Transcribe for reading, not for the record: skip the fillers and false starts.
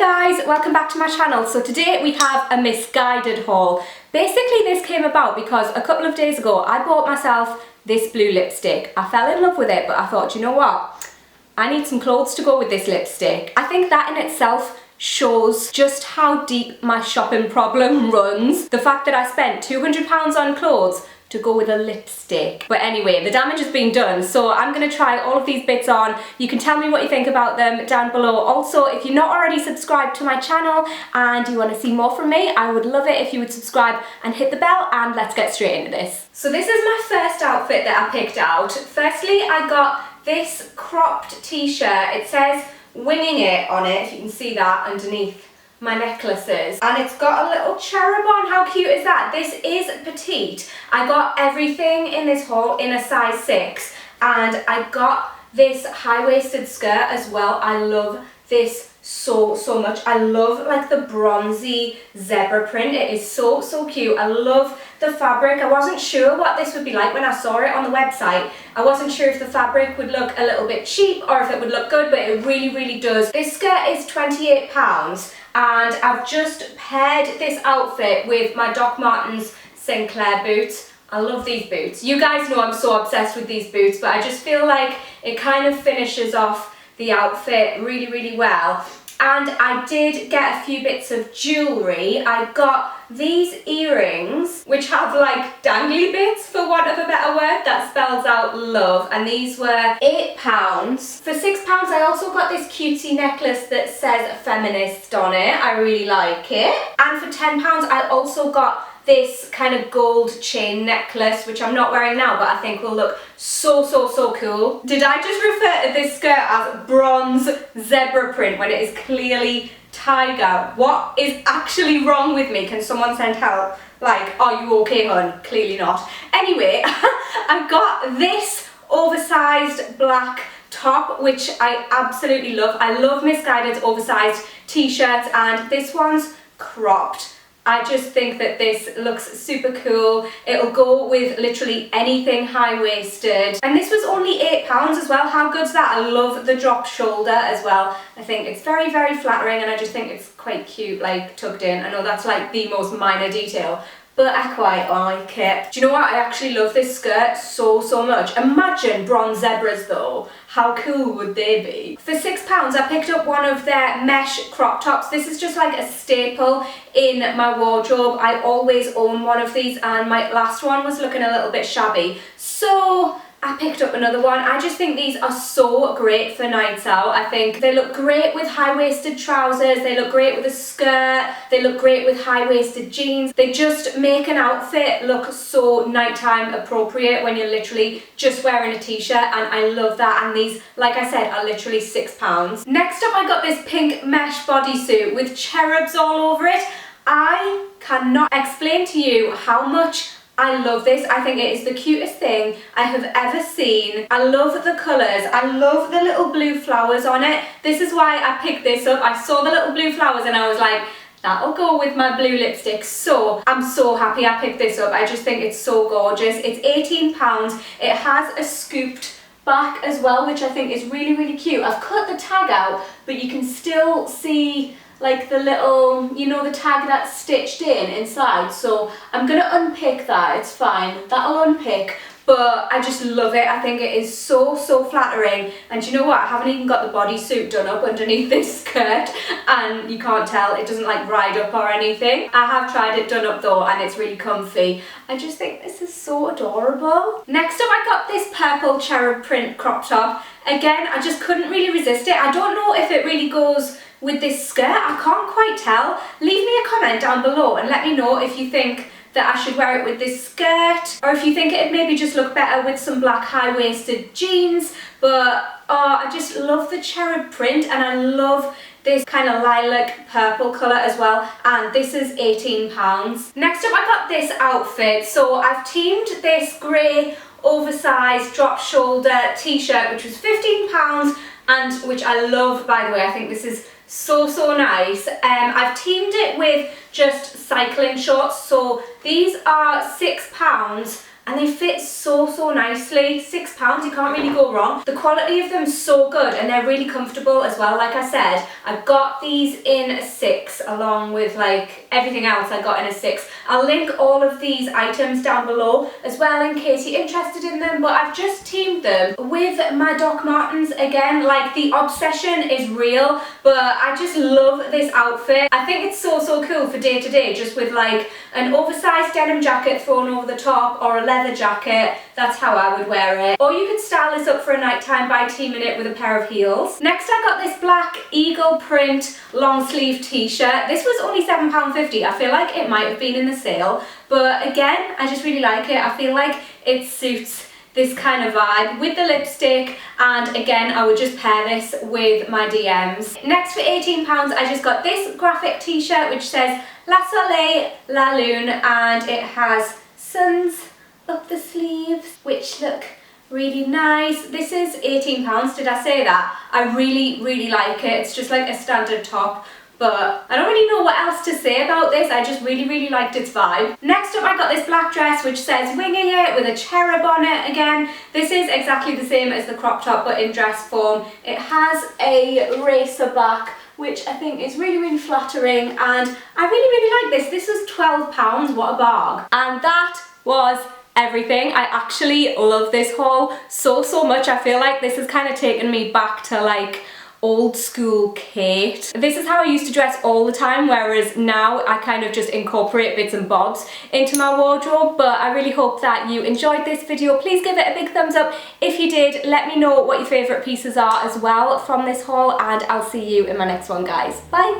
guys, welcome back to my channel. So today we have a misguided haul. Basically this came about because a couple of days ago I bought myself this blue lipstick. I fell in love with it, but I thought, you know what? I need some clothes to go with this lipstick. I think that in itself shows just how deep my shopping problem runs. The fact that I spent £200 on clothes to go with a lipstick. But anyway, the damage has been done, so I'm gonna try all of these bits on. You can tell me what you think about them down below. Also, if you're not already subscribed to my channel and you want to see more from me, I would love it if you would subscribe and hit the bell, and let's get straight into this. So this is my first outfit that I picked out. Firstly, I got this cropped t-shirt. It says "Winging It" on it, if you can see that underneath my necklaces, and it's got a little cherub on. How cute is that? This is petite. I got everything in this haul in a size 6, and I got this high-waisted skirt as well. I love this so much. I love like the bronzy zebra print. It is so cute. I love the fabric. I wasn't sure what this would be like when I saw it on the website. I wasn't sure if the fabric would look a little bit cheap or if it would look good, but it really does. This skirt is £28, and I've just paired this outfit with my Doc Martens Sinclair boots. I love these boots. You guys know I'm so obsessed with these boots, but I just feel like it kind of finishes off the outfit really well. And I did get a few bits of jewellery. I got these earrings, which have like dangly bits, for want of a better word, that spells out love, and these were £8. For £6 I also got this cutesy necklace that says feminist on it. I really like it. And for £10 I also got this kind of gold chain necklace, which I'm not wearing now, but I think will look so cool. Did I just refer to this skirt as bronze zebra print when it is clearly tiger? What is actually wrong with me? Can someone send help? Like, are you okay, hun? Clearly not. Anyway, I've got this oversized black top, which I absolutely love. I love Misguided's oversized t-shirts, and this one's cropped. I just think that this looks super cool. It'll go with literally anything high-waisted. And this was only £8 as well. How good's that? I love the drop shoulder as well. I think it's very flattering, and I just think it's quite cute, like tucked in. I know that's like the most minor detail, but I quite like it. Do you know what? I actually love this skirt so much. Imagine bronze zebras though. How cool would they be? For £6 I picked up one of their mesh crop tops. This is just like a staple in my wardrobe. I always own one of these, and my last one was looking a little bit shabby, so I picked up another one. I just think these are so great for nights out. I think they look great with high-waisted trousers, they look great with a skirt, they look great with high-waisted jeans. They just make an outfit look so nighttime appropriate when you're literally just wearing a t-shirt, and I love that. And these, like I said, are literally £6. Next up I got this pink mesh bodysuit with cherubs all over it. I cannot explain to you how much I love this. I think it is the cutest thing I have ever seen. I love the colours. I love the little blue flowers on it. This is why I picked this up. I saw the little blue flowers and I was like, that'll go with my blue lipstick. So I'm so happy I picked this up. I just think it's so gorgeous. It's £18. It has a scooped back as well, which I think is really cute. I've cut the tag out, but you can still see like the little, you know, the tag that's stitched in inside. So I'm gonna unpick that, it's fine, that'll unpick, but I just love it. I think it is so flattering. And you know what, I haven't even got the bodysuit done up underneath this skirt, and you can't tell, it doesn't like ride up or anything. I have tried it done up though, and it's really comfy. I just think this is so adorable. Next up I got this purple cherub print crop top. Again, I just couldn't really resist it. I don't know if it really goes with this skirt, I can't quite tell. Leave me a comment down below and let me know if you think that I should wear it with this skirt, or if you think it'd maybe just look better with some black high-waisted jeans. But I just love the cherub print, and I love this kind of lilac purple colour as well, and this is £18. Next up I got this outfit. So I've teamed this grey oversized drop shoulder t-shirt, which was £15, and which I love, by the way. I think this is so nice. I've teamed it with just cycling shorts, so these are £6, and they fit so nicely. £6, you can't really go wrong. The quality of them is so good, and they're really comfortable as well. Like I said, I got these in a 6 along with like everything else I got in a 6. I'll link all of these items down below as well in case you're interested in them, but I've just teamed them with my Doc Martens again. Like, the obsession is real, but I just love this outfit. I think it's so cool for day to day, just with like an oversized denim jacket thrown over the top or a leather jacket. That's how I would wear it. Or you could style this up for a nighttime by teaming it with a pair of heels. Next, I got this black eagle print long sleeve t-shirt. This was only £7.50. I feel like it might have been in the sale, but again, I just really like it. I feel like it suits this kind of vibe with the lipstick, and again, I would just pair this with my DMs. Next, for £18, I just got this graphic t-shirt which says La Soleil, La Lune, and it has suns up the sleeves which look really nice. This is £18, did I say that? I really like it. It's just like a standard top, but I don't really know what else to say about this. I just really liked its vibe. Next up, I got this black dress which says winging it with a cherub on it again. This is exactly the same as the crop top but in dress form. It has a racer back which I think is really flattering, and I really like this. This was £12, what a bargain. And that was everything. I actually love this haul so much. I feel like this has kind of taken me back to like old school Kate. This is how I used to dress all the time, whereas now I kind of just incorporate bits and bobs into my wardrobe. But I really hope that you enjoyed this video. Please give it a big thumbs up if you did. Let me know what your favourite pieces are as well from this haul, and I'll see you in my next one, guys. Bye!